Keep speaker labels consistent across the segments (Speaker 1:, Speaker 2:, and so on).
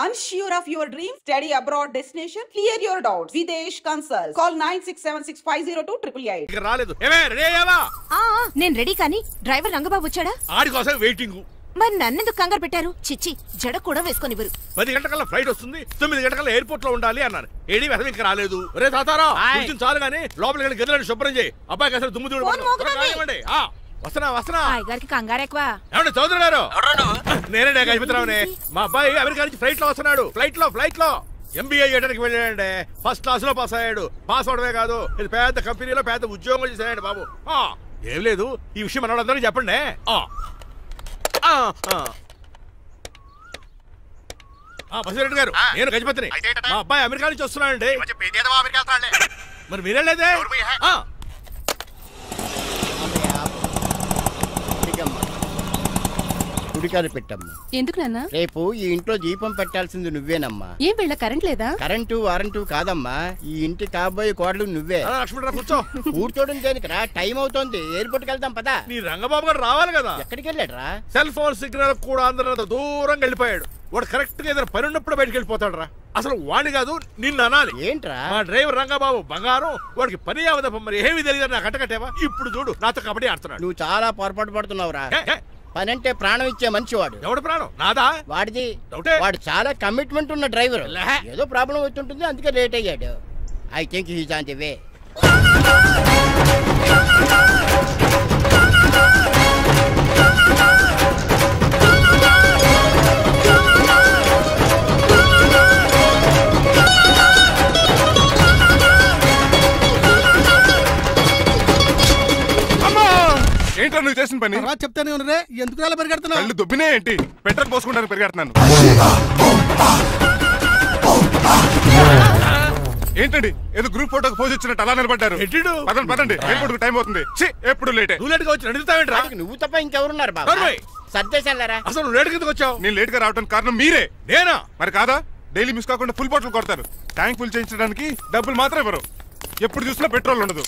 Speaker 1: Unsure of your dream? Study abroad destination? Clear your doubts. Videsh Consult. Call 9676502888.
Speaker 2: ఇక్కడ రాలేదు. ఏమే ready అయ్యావా?
Speaker 3: నేను రెడీ కానీ డ్రైవర్ రంగబాబు వచ్చాడా?
Speaker 2: ఆడి కోసం వెయిటింగ్.
Speaker 3: మరి నన్నెందుకు కంగారు పెట్టారు? చిచ్చి జడ కూడా వేసుకొనివ్వరు.
Speaker 2: 10 గంటల ఫ్లైట్ వస్తుంది, 9 గంటల ఎయిర్పోర్ట్ లో ఉండాలి అన్నారు. ఏడి వెధవ ఇంకా రాలేదు. రే తాతారా కొంచెం చాలు గానీ లోపలికి వెళ్ళి గదిలో శుభ్రం చేయి. అబ్బాయికి అసలు దుమ్ము దూడమండి. వస్తున్నా
Speaker 3: గారికి కంగారు ఎక్కువ.
Speaker 2: ఏమండి చౌదరి గారు? నేనే గజపతిరావునే. మా అబ్బాయి అమెరికా నుంచి ఫ్లైట్ లో వస్తున్నాడు. ఫ్లైట్ లో MBA చేయడానికి వెళ్ళాడండి. ఫస్ట్ క్లాస్ లో పాస్ అయ్యాడు. పాస్ అవడమే కాదు, ఇది పెద్ద కంపెనీలో పెద్ద ఉద్యోగం చేశాడు బాబు. ఏం లేదు, ఈ విషయం మన వాళ్ళందరూ చెప్పండి. బసిరెడ్డి గారు, నేను గజపతిని. మా అబ్బాయి అమెరికా నుంచి వస్తున్నాడండి. మరి మీరేలేదే?
Speaker 4: గుడికారు పెట్టమ్మా.
Speaker 3: ఎందుకు నాన్న?
Speaker 4: రేపు ఈ ఇంట్లో దీపం పెట్టాల్సింది నువ్వేనమ్మా.
Speaker 3: ఏం వీళ్ళ కరెంట్ లేదా?
Speaker 4: కరెంటు వారంటూ కాదమ్మా, ఈ ఇంటి కాబోయే కోడలు నువ్వే.
Speaker 2: కూర్చో.
Speaker 4: కూర్చోడం దేనికిరా? టైం అవుతోంది, ఎయిర్పోర్ట్ కి వెళ్దాం పదా.
Speaker 2: నీ రంగబాబు గారు రావాలి కదా.
Speaker 4: ఎక్కడికి వెళ్ళాడురా?
Speaker 2: సెల్ ఫోన్ సిగ్నల్ కూడా అందరూ దూరంగా వెళ్ళిపోయాడు. వాడు కరెక్ట్ గా ఏదైనా పని ఉన్నప్పుడు బయటకు వెళ్ళిపోతాడు రా. అసలు వాణి కాదు నిన్ను అనాలి.
Speaker 4: ఏంట్రా?
Speaker 2: మా డ్రైవర్ రంగబాబు బంగారం, వాడికి పని అవదప్ప. మరి ఏమీ తెలియదు నాకు కట్టకట్టేవా. ఇప్పుడు చూడు నాతో కబడ్డీ ఆడుతున్నాడు.
Speaker 4: నువ్వు చాలా పొరపాటు పడుతున్నావురా. పని అంటే ప్రాణం ఇచ్చే మనిషి వాడు.
Speaker 2: ఎవడు ప్రాణం? నాదా?
Speaker 4: వాడిది. వాడు చాలా కమిట్మెంట్ ఉన్న డ్రైవర్. ఏదో ప్రాబ్లం అవుతుంటుంది, అందుకే లేట్ అయ్యాడు. I think he's on the way.
Speaker 5: ఏంటో నువ్వు చేసిన పని?
Speaker 6: చెప్తానే ఉన్నదే, ఎందుకు అలా పరిగెడుతున్నావు?
Speaker 5: కళ్ళు దుబ్బినే ఏంటి? పెట్రోల్ పోసుకుంటాను పరిగెడుతున్నాను. ఏంటండి ఏదో గ్రూప్ ఫోటోకి పోజ్ ఇచ్చినట్టు అలా నిలబడ్డారు? పదండి, ఎయిర్పోర్ట్ టైం అవుతుంది. ఎప్పుడు లేట్
Speaker 4: నువ్వు తప్ప ఇంకెవరున్నారు బాబా? సర్దేశాలరా.
Speaker 2: అసలు నువ్వు లేట్ కిందకు వచ్చావు.
Speaker 5: నేను లేట్ గా రావడానికి కారణం మీరే.
Speaker 2: నేనా?
Speaker 5: మరి కాదా? డైలీ మిస్ కాకుండా ఫుల్ బాటిల్ కొడతారు. ట్యాంక్ ఫుల్ చేయించడానికి డబ్బులు మాత్రం ఇవ్వరు. ఎప్పుడు చూసినా పెట్రోల్ ఉండదు.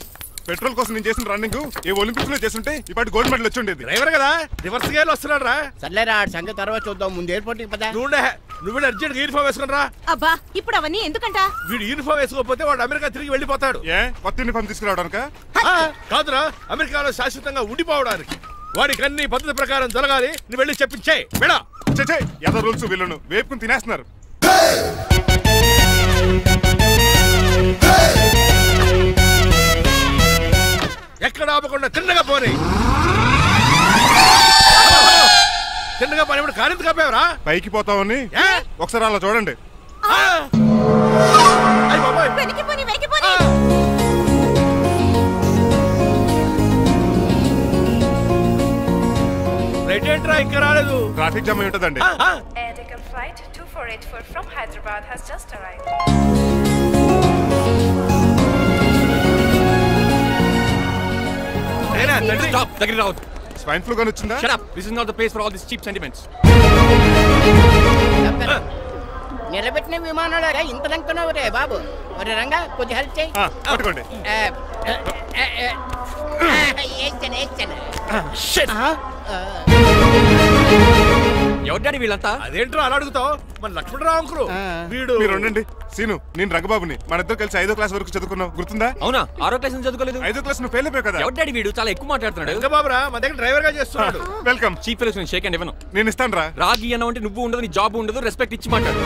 Speaker 5: పెట్రోల్ కోసం నేను చేసిన రన్నింగ్ ఏ ఒలింపిక్స్ లో చేస్తుంటే ఇప్పటి గోల్డ్ మెడల్ వచ్చి ఉండేది.
Speaker 2: డ్రైవర్ కదా, రివర్స్ గేర్ వస్తున్నాడు రా.
Speaker 4: సర్లేరా, సంగతి తర్వాత చూద్దాం, ముందు ఎయిర్పోర్ట్ కి పదా.
Speaker 2: నువ్వు అర్జెంట్ యూనిఫామ్ వేసుకుని రా.
Speaker 3: అబ్బా, ఇప్పుడు అవన్నీ ఎందుకంట?
Speaker 2: వీడు యూనిఫామ్ వేసుకోకపోతే వాడు అమెరికా తిరిగి వెళ్ళిపోతాడు.
Speaker 5: ఏ కొత్త యూనిఫామ్ తీసుకురావడానికా?
Speaker 2: కాదురా, అమెరికాలో శాశ్వతంగా ఉండిపోవడానికి. వాడికి అన్ని పద్ధతి ప్రకారం జరగాలి. నువ్వు వెళ్ళి చెప్పించే మేడా.
Speaker 5: ఏదో రూల్స్ వీళ్ళను వేపుకుని తినేస్తున్నారు.
Speaker 2: ఎక్కడ ఆపకుండా తిన్నగా పోనీ. తిన్నగా పోనీ. ఇప్పుడు కారింత కప్పేవరా?
Speaker 5: పైకి పోతావని ఒకసారి అలా చూడండి.
Speaker 2: రైట్ ఏంట్రా ఇంకా రాలేదు?
Speaker 5: ట్రాఫిక్ జామ్ అయి ఉంటదండి.
Speaker 7: Flight 2484 from Hyderabad has just arrived.
Speaker 8: Stop! Take it out.
Speaker 5: Swine flu ganu వచ్చిందా?
Speaker 8: Shut up! This is not the place for all these cheap sentiments.
Speaker 4: నిలబెట్టిన విమానాలు ఇంత లంకున్నావు రే బాబు. ఒరే రంగా, కొంచెం హెల్ప్ చేయి.
Speaker 5: పట్టుకోండి.
Speaker 8: ఎవడ్డాడి వీళ్ళంతా?
Speaker 2: అదేంట్రా అలా అడుగుతావు? మన లక్ష్మణరావు అంకులు వీడు.
Speaker 5: మీరు ఉండండి. సీను, నేను రంగబాబుని. మన ఇద్దరు కలిసి 5వ క్లాస్ వరకు చదువుకున్నావు, గుర్తుందా?
Speaker 8: అవునా? 6వ క్లాస్ నుంచి చదువుకోలేదు.
Speaker 5: 5వ క్లాస్ నువ్వు ఫెయిల్ అయిపోయావు కదా.
Speaker 8: ఎవడ్డాడి వీడు? చాలా ఎక్కువ మాట్లాడుతున్నాడు.
Speaker 2: రంగబాబురా, మన దగ్గర డ్రైవర్ గా చేస్తున్నాడు.
Speaker 5: Welcome.
Speaker 8: Chief fellows shake and ఇవ్వను.
Speaker 5: నేను ఇస్తాను రా.
Speaker 8: రాగి అన్న అంటే నువ్వు ఉండదు, నీ జాబ్ ఉండదు, రెస్పెక్ట్ ఇచ్చి మాట్లాడు.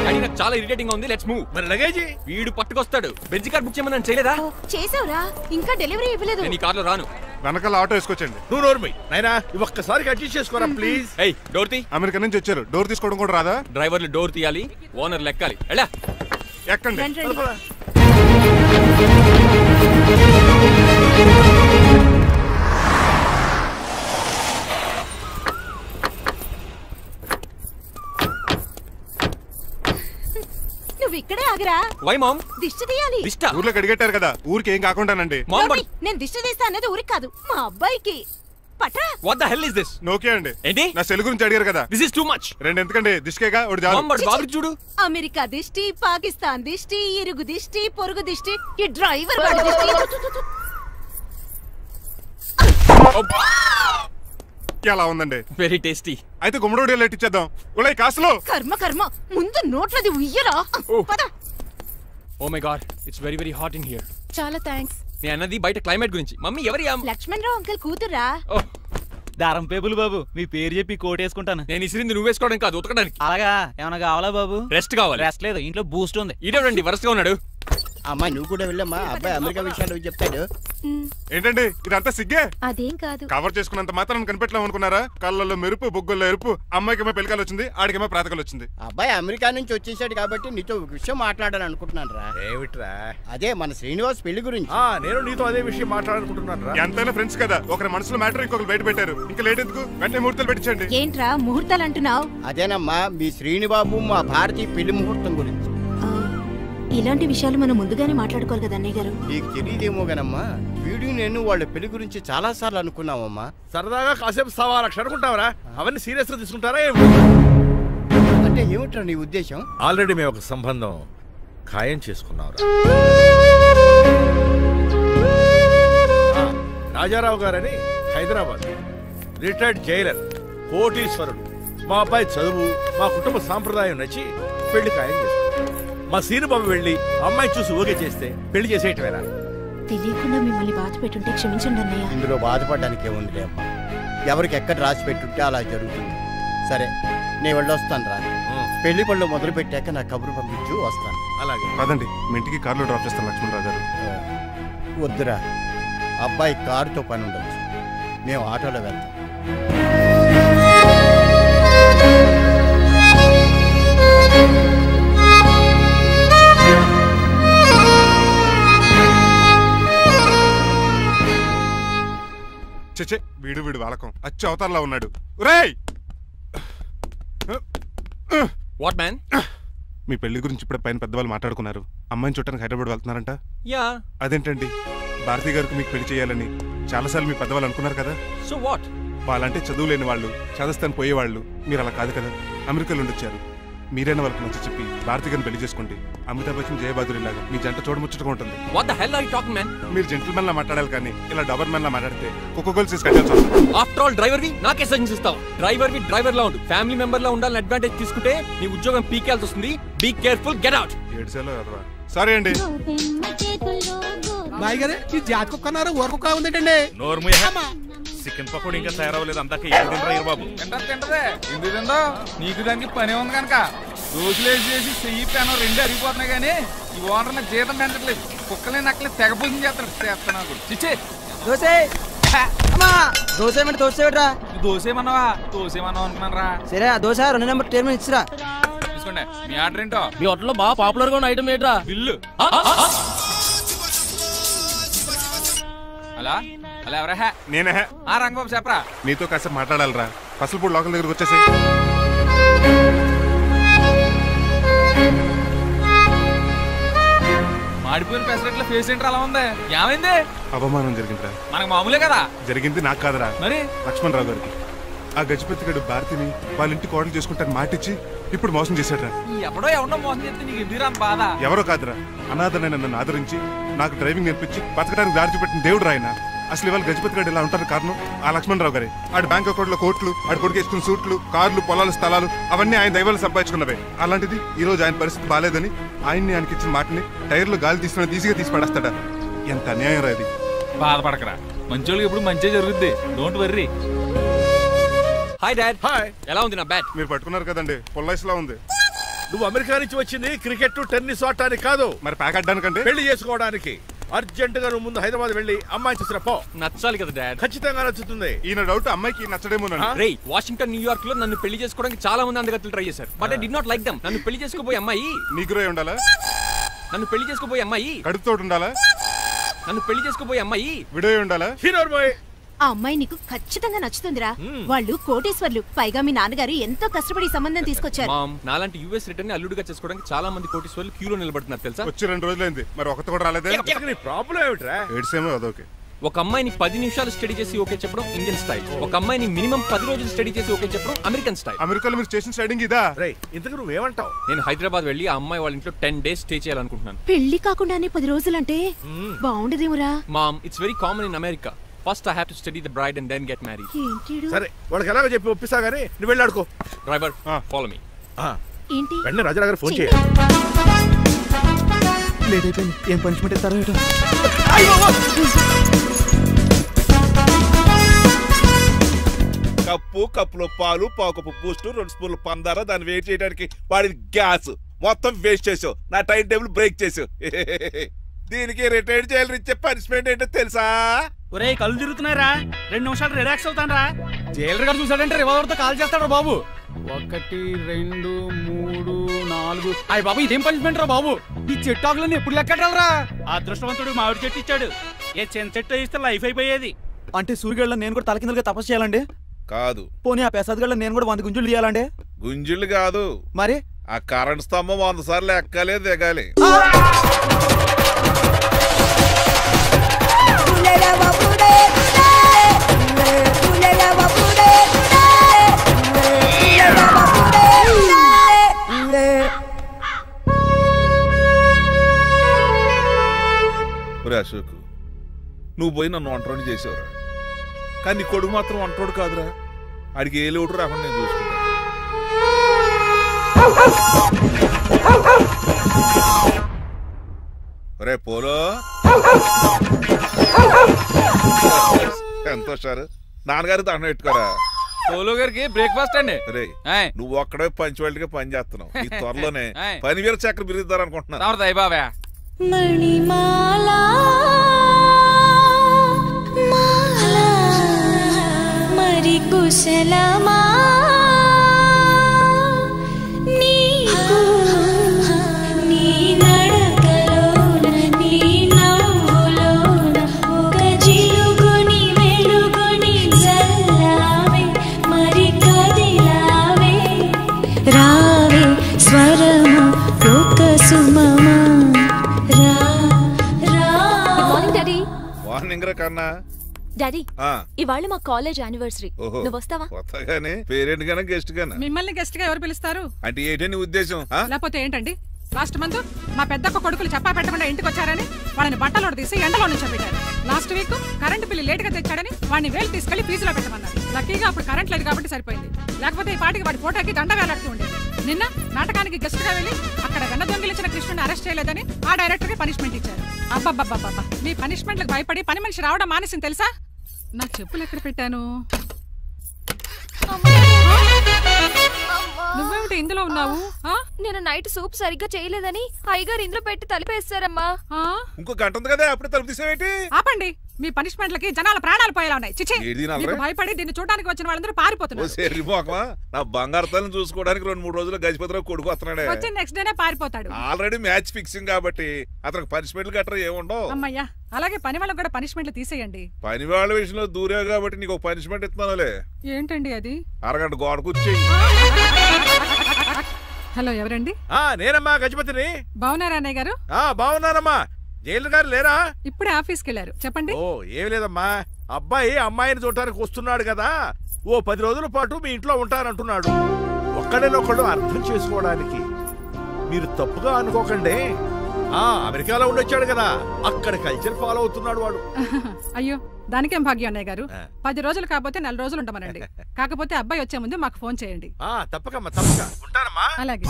Speaker 8: కానీ నాకు చాలా ఇరిటేటింగ్ గా ఉంది. Let's move.
Speaker 2: మరి లగేజీ
Speaker 8: వీడు పట్టుకొస్తాడు. బెంజ్ కార్ బుక్ చేయమని చేయలేదా?
Speaker 3: చేసావురా, ఇంకా డెలివరీ ఇవ్వలేదు.
Speaker 8: నేను ఈ కార్ లో రాను.
Speaker 5: వెనకాల ఆటో వేసుకొచ్చండి.
Speaker 2: నువ్వు నోర్మై నాయనా, ఒక్కసారి అడ్జస్ట్ చేసుకోరా ప్లీజ్.
Speaker 8: ఏయ్, డోర్ తీ.
Speaker 5: అమెరికా నుంచి వచ్చారు, డోర్ తీసుకోవడం కూడా రాదా?
Speaker 8: డ్రైవర్లు డోర్ తీయాలి, ఓనర్ లెక్కాలి. ఎలా
Speaker 5: ఎక్కండి.
Speaker 3: నువ్వు ఇక్కడే ఆగరా.
Speaker 8: Why mom?
Speaker 3: దిష్టి తీయాలి.
Speaker 8: దిష్ట?
Speaker 5: ఊర్లో కడిగట్టారు కదా, ఊరికి ఏం కాకుండానండి.
Speaker 3: నేను దిష్టి తీస్తా అన్నది ఊరికి కాదు, మా అబ్బాయికి. పట్రా.
Speaker 8: What the hell is this?
Speaker 5: Nokia అండి.
Speaker 8: ఏంటి?
Speaker 5: నా సెల్ గురించి అడిగారు కదా.
Speaker 8: This is too much.
Speaker 5: రెండు ఎందుకండి, దిష్కేగా ఒకటి చాలు.
Speaker 8: బాబు చూడు.
Speaker 3: అమెరికా దిష్టి, పాకిస్తాన్ దిష్టి, ఇరుగు దిష్టి, పొరుగు దిష్టి, ఈ డ్రైవర్ వాడి దిష్టి.
Speaker 5: ఎలా ఉందండి?
Speaker 8: Very tasty.
Speaker 5: అయితే గుమ్మడి లైట్ ఇచ్చేద్దాం. ఉలై కాసులో.
Speaker 3: కర్మ కర్మ, ముందు నోట్లది ఉయ్యరా. పద.
Speaker 8: Oh my god, it's very very hot in here.
Speaker 3: చాలా థాంక్స్.
Speaker 8: నేను అన్నది బయట క్లైమేట్ గురించి. మమ్మీ ఎవరి?
Speaker 3: లక్ష్మణ్ రావు అంకుల్ కూతురా.
Speaker 9: దారం పేపులు బాబు, మీ పేరు చెప్పి కోటేసుకుంటాను.
Speaker 8: నేను ఇసిరింది నువ్వు వేసుకోవడం కాదు, ఉతకడానికి.
Speaker 9: అలాగా? ఏమైనా కావాలా బాబు?
Speaker 8: రెస్ట్ కావాలి.
Speaker 9: రెస్ట్ లేదు, ఇంట్లో బూస్ట్ ఉంది.
Speaker 8: ఇదేనండి వరుసగా ఉన్నాడు.
Speaker 4: అమ్మా నువ్వు కూడా వెళ్ళమ్మా, అబ్బాయి అమెరికా విషయాలు చెప్తాడు.
Speaker 5: ఏంటండి ఇదంతా సిగ్గే?
Speaker 3: అదేం కాదు.
Speaker 5: కవర్ చేసుకున్నంత మాత్రం కనిపెట్టలేము అనుకున్నారా? కళ్ళల్లో మెరుపు, బొగ్గుల్లో ఎరుపు. అమ్మాయికేమో పెళ్ళికాలు వచ్చింది, ఆడికేమో ప్రాతకాలు వచ్చింది.
Speaker 4: అబ్బాయి అమెరికా నుంచి వచ్చేసాడు కాబట్టి నీతో ఒక విషయం మాట్లాడాలని అనుకుంటున్నాను రా.
Speaker 2: ఏమిట్రా?
Speaker 4: అదే మన శ్రీనివాస్ పెళ్లి గురించి.
Speaker 2: నేను నీతో అదే విషయం మాట్లాడాలనుకుంటున్నాను రా.
Speaker 5: ఎంతైనా ఫ్రెండ్స్ కదా, ఒకరి మనసులో మ్యాటర్ ఇంకొకరు బయట పెట్టారు. ఇంకా లేట్ ఎందుకు, వెంటనే ముహూర్తాలు పెట్టించండి.
Speaker 3: ఏంట్రా ముహూర్తాలు అంటున్నావు?
Speaker 4: అదేనమ్మా మీ శ్రీనిబాబు మా భారతీయ పెళ్లి ముహూర్తం గురించి.
Speaker 3: ఇలాంటి విషయాలు మనం ముందుగానే మాట్లాడుకోవాలి కదా అన్నయ్య గారు.
Speaker 4: నీకు తెలియదేమో గనమ్మా, వీడు నేను వాళ్ళ పెళ్లి గురించి చాలా సార్లు అనుకున్నామమ్మా.
Speaker 2: సరదాగా కాసేపు 1.25 లక్షలు అనుకుంటావరా? అవన్నీ సీరియస్ గా తీసుకుంటారా?
Speaker 4: అంటే ఏమిట్రా నీ ఉద్దేశం?
Speaker 2: ఆల్రెడీ మేము ఒక సంబంధం ఖాయం చేసుకున్నాం. రాజారావు గారని హైదరాబాద్ రిటైర్డ్ జైలర్, కోటీశ్వరుడు. మా అబ్బాయి చదువు, మా కుటుంబ సాంప్రదాయం నచ్చి పెళ్లి ఖాయం చేశారు. మా సీనుబాబు వెళ్ళి అమ్మాయి చూసి ఓకే చేస్తే పెళ్లి చేసేయటమేనా?
Speaker 3: తెలియకుండా మిమ్మల్ని బాధ పెట్టుంటే క్షమించండి అన్నయ్య.
Speaker 4: ఇందులో బాధపడడానికి ఏముంది అమ్మా, ఎవరికి ఎక్కడ రాసి పెట్టుంటే అలా జరుగుతుంది. సరే నేను వెళ్ళొస్తాను రా. పెళ్లి పళ్ళు మొదలు పెట్టాక నా కబురు పంపించు, వస్తాను.
Speaker 2: అలాగే
Speaker 5: కాదండి, మీ ఇంటికి కార్లో డ్రాప్ చేస్తాను లక్ష్మణరావు గారు.
Speaker 4: వద్దురా, అబ్బాయి కారుతో పని ఉండొచ్చు, మేము ఆటోలో వెళ్తాం.
Speaker 5: చచ్చే, వీడు వాలకం అచ్చు అవతారలా ఉన్నాడు. రేయ్,
Speaker 8: వాట్ మ్యాన్?
Speaker 5: మీ పెళ్లి గురించి ఇప్పుడే పైన పెద్దవాళ్ళు మాట్లాడుకున్నారు. అమ్మాయిని చూడటానికి హైదరాబాద్ వెళ్తున్నారంట.
Speaker 8: యా.
Speaker 5: అదేంటండి, భారతి గారికి మీకు పెళ్లి చేయాలని చాలాసార్లు మీ పెద్దవాళ్ళు అనుకున్నారు కదా.
Speaker 8: So what?
Speaker 5: వాళ్ళంటే చదువు లేని వాళ్ళు, చదస్తాను పోయేవాళ్ళు. మీరు అలా కాదు కదా, అమెరికాలో ఉండొచ్చారు. మీరైనా వాళ్ళకి మంచి చెప్పి భారతి గారిని పెళ్లి చేసుకోండి. అమితాబ్ బచ్చన్, జయబాదురి లాగా మీ జంట చూడముచ్చటగా ఉంటుంది.
Speaker 8: What the hell are you talking man?
Speaker 5: మీరు జెంటిల్మెన్ లా మాట్లాడాలి కానీ ఇలా డబర్మెన్ లా మాట్లాడితే కుక్కగోలు చేసి కట్టాల్సి వస్తుంది.
Speaker 8: ఆఫ్టర్ ఆల్ డ్రైవర్ వి నాకే సజెషన్స్ ఇస్తావు? డ్రైవర్ వి డ్రైవర్ లా ఉండు, ఫ్యామిలీ మెంబర్ లా ఉండాలని అడ్వాంటేజ్ తీసుకుంటే నీ ఉద్యోగం పీకేల్సి వస్తుంది. Be careful, get out.
Speaker 5: ఏడ్సేలో కదరా. సారీ అండి.
Speaker 6: బాయ్ గారే, ఈ జాతి కుక్క అన్నారు, ఊర కుక్క ఉందేటండి.
Speaker 2: చికెన్ పకోడీ ఇంకా తయారవ్వలేదు. అందాక బాబు
Speaker 10: తింటదే ఎందుకు తిందో? నీకు దానికి పని ఉంది కనుక రోజులేసి చేసి చెయ్యి పెనం 2 అరిగిపోతున్నాయి కానీ ఈ ఓనర్ నాకు జీతం పెంచట్లేదు. కుక్కలే నక్కలే తెగపోతుంది చేస్తాను. చిచ్చే
Speaker 11: దోసే దోసేమంటరా?
Speaker 10: దోసేమన్నావా? దోసేమన్నావు అనుకున్నాను రా.
Speaker 11: సరే ఆ దోశ 2 నెంబర్ టేబుల్ ఇచ్చిరా.
Speaker 10: తీసుకోండి. మీ ఆర్డర్ ఏంటో?
Speaker 9: మీ హోటల్లో బాగా పాపులర్ గా ఉన్న ఐటమ్ ఏంట్రా?
Speaker 10: బిల్లు. అలా అలా ఎవరా?
Speaker 5: నేనే.
Speaker 10: ఆ రంగబాబు చెప్పరా.
Speaker 5: నీతో కాసేపు మాట్లాడాలరా. పసలపూడి లోకల్ దగ్గరకు వచ్చేసి.
Speaker 10: మాడిపోయిన పెసరట్ల ఫేస్ ఏంటర్ అలా ఉంది? ఏమైంది?
Speaker 5: అవమానం జరిగిందిరా.
Speaker 10: మనకు మామూలే కదా.
Speaker 5: జరిగింది నాకు కాదురా,
Speaker 10: మరి
Speaker 5: లక్ష్మణరావు గారికి. ఆ గజపతిగడు భారతిని వాళ్ళ ఇంటి కోడలు చేసుకుంటాను మాటిచ్చి ఇప్పుడు మోసం చేశాడ్రా.
Speaker 10: ఎవడో ఎవడో మోసం చేస్తే నీకు ఎందుకు రాని బాధ?
Speaker 5: ఎవరో కాదురా, అనాథనైన నన్ను ఆదరించి నాకు డ్రైవింగ్ నేర్పించి బతకడానికి దారి చూపెట్టిన దేవుడు రాయన. అసలు ఇవాళ గజపతి గడు ఇలా ఉంటారు కారణం ఆ లక్ష్మణరావు గారే. ఆడి బ్యాంక్ అకౌంట్ లో కోట్లు, ఆడి కొడుకు వేసుకున్న సూట్లు, కార్లు, పొలాలు, స్థలాలు అవన్నీ ఆయన దైవాలు సంపాదించుకున్నవే. అలాంటిది ఈ రోజు ఆయన పరిస్థితి బాలేదని ఆయన్ని ఆయనకి ఇచ్చిన మాటని టైర్లు గాలి తీసిన ఈజీగా తీసి పడేస్తాడా? ఎంత అన్యాయం రా ఇది.
Speaker 10: బాధపడకరా, మంచోళ్ళకి ఇప్పుడు మంచి జరుగుద్ది. Don't worry.
Speaker 8: Hi dad.
Speaker 2: Hi.
Speaker 8: ఎలా ఉంది నా బ్యాట్?
Speaker 5: మీరు పట్టుకున్నారు కదండి, పొల్లైస్లా ఉంది.
Speaker 2: నువ్వు అమెరికా నుంచి వచ్చింది క్రికెట్ టెన్నిస్ ఆడటానికి కాదు,
Speaker 5: మరి ప్యాక్ అడ్డానికంటే
Speaker 2: పెళ్లి చేసుకోవడానికి. అర్జెంట్ గా నువ్వు ముందు హైదరాబాద్ వెళ్ళి అమ్మాయి చూసిన పో.
Speaker 8: నచ్చాలి కదా డాడ్?
Speaker 2: ఖచ్చితంగా నచ్చుతుంది.
Speaker 5: ఈయన డౌట్ అమ్మాయికి నచ్చడేమో.
Speaker 8: రేయ్, వాషింగ్టన్, న్యూయార్క్ లో నన్ను పెళ్లి చేసుకోవడానికి చాలా మంది అందగత్తులు ట్రై చేశారు. But I did not like them. నన్ను పెళ్లి చేసుకోబోయే అమ్మాయి
Speaker 5: నీగురై ఉండాలా?
Speaker 8: నన్ను పెళ్లి చేసుకోబోయే అమ్మాయి
Speaker 5: కడుపుతోటి ఉండాలా?
Speaker 8: నన్ను పెళ్లి చేసుకోబోయే అమ్మాయి
Speaker 5: విడోయ్ ఉండాలా?
Speaker 3: ఆ అమ్మాయి నీకు ఖచ్చితంగా నచ్చుతుందిరా. వాళ్ళు కోటేశ్వర్లు, పైగా మీ నాన్నగారు ఎంతో కష్టపడి సంబంధం తీసుకొచ్చారు.
Speaker 8: మామ్, నాలాంటి యుఎస్ రిటర్న్ ని అల్లుడిగా చేసుకోవడానికి చాలా మంది కోటేశ్వర్లు క్యూలో నిలబడుతున్నారు తెలుసా?
Speaker 5: వచ్చి 2 రోజులైంది, మరి ఒకటి కూడా రాలేదే.
Speaker 2: ప్రాబ్లం ఏమిట్రా?
Speaker 5: ఏడ్సేమో అదొకే.
Speaker 8: ఒక అమ్మాయిని 10 నిమిషాలు స్టడీ చేసి ఓకే చెప్పడం ఇండియన్ స్టైల్. ఒక అమ్మాయిని మినిమం 10 రోజులు స్టడీ చేసి ఓకే చెప్పడం అమెరికన్ స్టైల్.
Speaker 5: అమెరికాలో మీరు స్టేషన్ స్టైడింగ్ ఇదా?
Speaker 2: ఇంతకు నువ్వేమంటావు?
Speaker 8: నేను హైదరాబాద్ వెళ్ళి ఆ అమ్మాయి వాళ్ళ ఇంట్లో 10 days స్టే చేయాలనుకుంటున్నాను.
Speaker 3: పెళ్లి కాకుండానే 10 రోజులంటే బాగుండదేమురా?
Speaker 8: Mom, it's very common in America. First I have to study the bride and then get married.
Speaker 2: సరే వాళ్ళకి ఎలాగో చెప్పి ఒప్పిస్తా గానీ నువ్వు వెళ్ళి ఆడుకో.
Speaker 8: Driver, follow me.
Speaker 3: ఏంటి
Speaker 2: వెంటనే రాజా గారు ఫోన్ చేయాలి.
Speaker 11: లేట్ అయిపోయింది. ఏం పనిష్మెంట్ ఇస్తారో ఏటో.
Speaker 12: కప్పులో పాలు పావుకప్పు బూస్ట్ 2 స్పూన్లు పందార దాన్ని వెయిట్ చేయడానికి వాడి గ్యాస్ మొత్తం వేస్ట్ చేసావు. నా టైం టేబుల్ బ్రేక్ చేసావు. దీనికి రిటైర్ చేయాలి ఇచ్చే పనిష్మెంట్ ఏంటో తెలుసా?
Speaker 9: ఒరే కళ్ళు తిరుగుతున్నారా, 2 నిమిషాలు రిలాక్స్ అవుతాను రా. జైలర్ గారు చూసాడంటే రివాల్వర్ తో కాల్ చేస్తాడు బాబు. 1 2 3 4 అయ్య బాబు ఇదేం పనిష్మెంట్ రా బాబు. ఈ చెట్టు ఆకులను ఎప్పుడు లెక్కడరా? అదృష్టవంతుడు మామిడి చెట్టు ఇచ్చాడు. ఏ చిన్న చెట్టు ఇస్తే లైఫ్ అయిపోయేది.
Speaker 11: అంటే సూర్యుగళ్ళ నేను కూడా తలకిందలుగా తపస్సు చేయాలండి?
Speaker 12: కాదు.
Speaker 11: పోనీ ఆ పెసదగళ్ళ నేను కూడా 100 గుంజులు తీయాలండి?
Speaker 12: గుంజులు కాదు,
Speaker 11: మరి
Speaker 12: ఆ కరెంట్ స్తంభం 100 సార్లు ఎక్కాలి దిగాలి. అశోక్, నువ్వు పోయి నన్ను వంటోడు చేసేవరా, కానీ నీ కొడుకు మాత్రం వంటోడు కాదురా. ఆడికి ఏ లోటు రాకుండా నేను చూసుకుంటా. రే పోలో, ఎంత వచ్చారు నాన్నగారు దండం పెట్టుకోరా.
Speaker 10: పోలో గారికి బ్రేక్ఫాస్ట్ అండి.
Speaker 12: రే నువ్వు ఒక్కడే పంచువాళ్ళకి పని చేస్తున్నావు. ఈ త్వరలోనే పనివేల చక్ర బిరుద్దారు అనుకుంటున్నా.
Speaker 10: బాబా
Speaker 13: మణిమాలా మరి కుశలమా నీకు నీ నడకలోన నీ నవ్వులోన ఒక జిలుగుని వెలుగుని జల్లావే మరి కదిలావే రావే స్వరము ఒక సుమమా.
Speaker 12: కన్నా
Speaker 14: డాడీ ఇవాళ మా కాలేజ్ యానివర్సరీ, నువ్వు వస్తావా?
Speaker 12: కొత్తగానే పేరెంట్ గానా గెస్ట్ గానా?
Speaker 15: మిమ్మల్ని గెస్ట్ గా ఎవరు పిలుస్తారు?
Speaker 12: అంటే ఏంటని ఉద్దేశం?
Speaker 15: లేకపోతే ఏంటండి, లాస్ట్ మంత్ మా పెద్దక్క కొడుకులు చెప్పా పెట్టకుండా ఇంటికి వచ్చారని వాళ్ళని బట్టలో తీసి ఎండలో నుంచి పెట్టారు. Last week current bill late గా తెచ్చాడని వాడిని వేలు తీసుకెళ్లి ఫీజులో పెట్టమన్నారు. లక్కీగా అప్పుడు కరెంట్ లేదు కాబట్టి సరిపోయింది, లేకపోతే ఈ పాటికి వాడి ఫోటోకి దండ వేలాడుతూ ఉండేది. నిన్న నాటకానికి గెస్ట్ గా వెళ్ళి అక్కడ వెన్న దొంగిలించిన కృష్ణుని అరెస్ట్ చేయలేదని ఆ డైరెక్టర్ కి పనిష్మెంట్ ఇచ్చారు. అబ్బబ్బబ్బబ్బా, మీ పనిష్మెంట్లకు భయపడి పని మనిషి రావడం మానేసింది తెలుసా? నా చెప్పులు ఎక్కడ పెట్టాను? నువ్వేమిటి ఇందులో ఉన్నావు?
Speaker 14: నేను నైట్ సూప్ సరిగ్గా చేయలేదని అయ్యగారు ఇందులో పెట్టి తలిపేస్తారమ్మా.
Speaker 12: ఇంకో గంట ఉంది కదా, అప్పుడే తలుపు తీసేవేంటి?
Speaker 15: ఆపండి, మీ పనిష్మెంట్లకి జనాల ప్రాణాలు పోయేలా ఉన్నాయి. చిచి, భయపడి దీన్ని చూడడానికి వచ్చిన వాళ్ళందరూ పారిపోతున్నారు.
Speaker 12: నా బంగారు తల్లిని చూసుకోవడానికి 2-3 రోజులు గజపతిరావు కొడుకు వస్తున్నాడే.
Speaker 15: వచ్చి నెక్స్ట్ డేనే పారిపోతాడు.
Speaker 12: ఆల్రెడీ మ్యాచ్ ఫిక్సింగ్ కాబట్టి అతనికి పనిష్మెంట్లు గట్రా ఏముండవు.
Speaker 15: అమ్మయ్యా, అలాగే పని వాళ్ళకి కూడా పనిష్మెంట్లు తీసేయండి.
Speaker 12: పని వాళ్ళ విషయంలో దూరే కాబట్టి నీకు ఒక పనిష్మెంట్ ఇస్తున్నానులే.
Speaker 15: ఏంటండి అది?
Speaker 12: అరగంట గోడ కూర్చోయి.
Speaker 15: హలో, ఎవరండి?
Speaker 2: నేనమ్మా గజపతిని.
Speaker 15: బాగున్నారా అన్నయ్య గారు?
Speaker 2: బాగున్నానమ్మా. జైలర్ గారు లేరా?
Speaker 15: ఇప్పుడే ఆఫీస్కి వెళ్ళారు. చెప్పండి.
Speaker 2: ఓ ఏం లేదమ్మా, అబ్బాయి అమ్మాయిని చూడటానికి వస్తున్నాడు కదా, ఓ 10 రోజుల పాటు మీ ఇంట్లో ఉంటానంటున్నాడు. ఒక్కడేనొక్కడు అర్థం చేసుకోవడానికి మీరు తప్పుగా అనుకోకండి. అమెరికాలో ఉండొచ్చాడు కదా, అక్కడ కల్చర్ ఫాలో అవుతున్నాడు వాడు.
Speaker 15: అయ్యో, దానికేం భాగ్యం అన్నయ్య గారు. 10 రోజులు కాకపోతే 4 రోజులు ఉంటామనండి. కాకపోతే అబ్బాయి వచ్చే ముందు మాకు ఫోన్ చేయండి.
Speaker 2: తప్పకమ్మా, తప్పక ఉంటానమ్మా.
Speaker 15: అలాగే.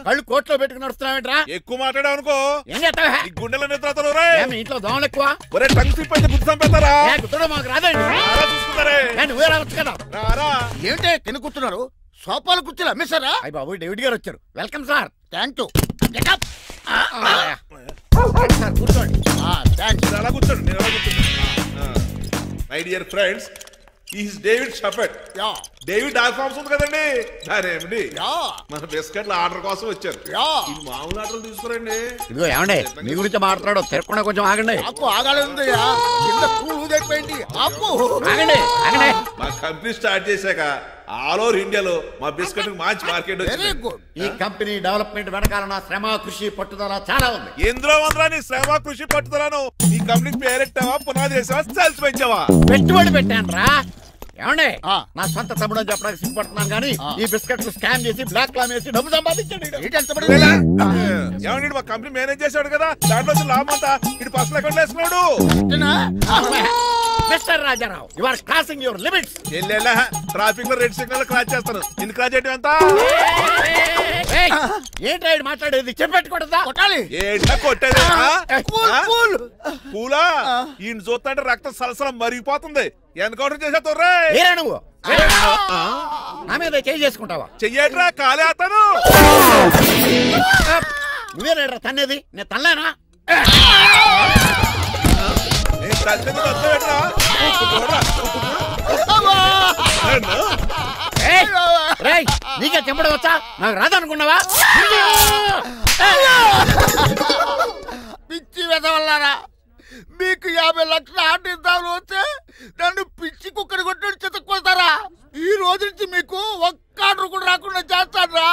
Speaker 4: కళ్ళు కోట్లో పెట్టుకుని నడుస్తున్నావేంట్రా?
Speaker 12: ఎక్కువ మాట్లాడావు అనుకో
Speaker 4: ఏం చేస్తావా?
Speaker 12: గుండెల నిద్రతలు
Speaker 4: ఇంట్లో దోమలు ఎక్కువ.
Speaker 12: ఒరే టంగ్ స్లిప్ అయితే గుర్తు చంపేస్తారా?
Speaker 4: గుర్తుడం మాకు రాదండి.
Speaker 12: చూసుకున్నారే,
Speaker 4: నువ్వే రావచ్చు కదా. ఏంటే కింద కూర్చున్నారు? సోఫాలు కూర్చోలు అమ్మేశారా? అయ్య బాబు, డేవిడ్ గారు వచ్చారు. Welcome sir. Thank you. కూర్చోండి.
Speaker 12: అలా కూర్చోండి, నేను అలా కూర్చోండి. My dear friends, is David Shepherd. David dog farms ఉంది కదండి, దానేమిటి మన బిస్కెట్ల ఆర్డర్ కోసం వచ్చారు. మామూలు ఆర్డర్ తీసుకురండి.
Speaker 4: ఇదిగో ఏమండి, మీ గురించి మాట్లాడు, తిరగకుండా కొంచెం ఆగండి. ఆగండి.
Speaker 12: మా కంపెనీ స్టార్ట్ చేశాక ఆల్ ఓవర్ ఇండియాలో మా బిస్కెట్ మంచి మార్కెట్ వచ్చింది.
Speaker 4: ఈ కంపెనీ డెవలప్మెంట్ వెనకాల నా శ్రమ, కృషి, పట్టుదల చాలా ఉంది.
Speaker 12: ఎందులో ఉందిరా నీ శ్రమ, కృషి, పట్టుదలను? ఈ కంపెనీకి పేరెట్టావా, పునాది వేసావా, సేల్స్ పెంచావా?
Speaker 4: పెట్టుబడి పెట్టాను రా. ఏమండి నా సొంత తమ్ముడు అని చెప్పడానికి సిగ్గుపడుతున్నాను కానీ ఈ బిస్కెట్లు స్కామ్ చేసి బ్లాక్ క్లామ్ వేసి డబ్బు సంపాదించాడు.
Speaker 12: ఏమండి మా కంపెనీ మేనేజ్ చేశాడు కదా, దాంట్లో లాభం అంతా ఇటు పర్సనల్ అకౌంట్ వేసుకున్నాడు.
Speaker 4: Mister Rajarao, you are crossing your limits.
Speaker 12: ఎల్లెల్లా ట్రాఫిక్ లో రెడ్ సిగ్నల్ క్రాస్ చేస్తాను. ఇందు క్రాస్ చేయడం ఎంత?
Speaker 4: ఏంటి మాట్లాడేది? చెప్పెట్టుకూడదా? కొట్టాలి.
Speaker 12: ఏంటా కొట్టేది? పూలా ఈయన చూస్తుంటే రక్తం సలసలం మరిగిపోతుంది. ఎన్కౌంటర్ చేసేతోర్రే
Speaker 4: నువ్వు నా మీద చేయి చేసుకుంటావా?
Speaker 12: చెయ్యట్రా కాలే అతను.
Speaker 4: నువ్వేనా తన్నేది? నేను తనలేనా? నీకే చెంపడం వచ్చా? నాకు రాదనుకున్నావా? పిచ్చి వెదవల్లారా, మీకు 50 లక్షల ఆర్డర్ వస్తే నన్ను పిచ్చి కుక్కడి కొట్టి చెతుక్కొస్తారా? ఈ రోజు నుంచి మీకు ఒక్క ఆర్డర్ కూడా రాకుండా చేస్తారా?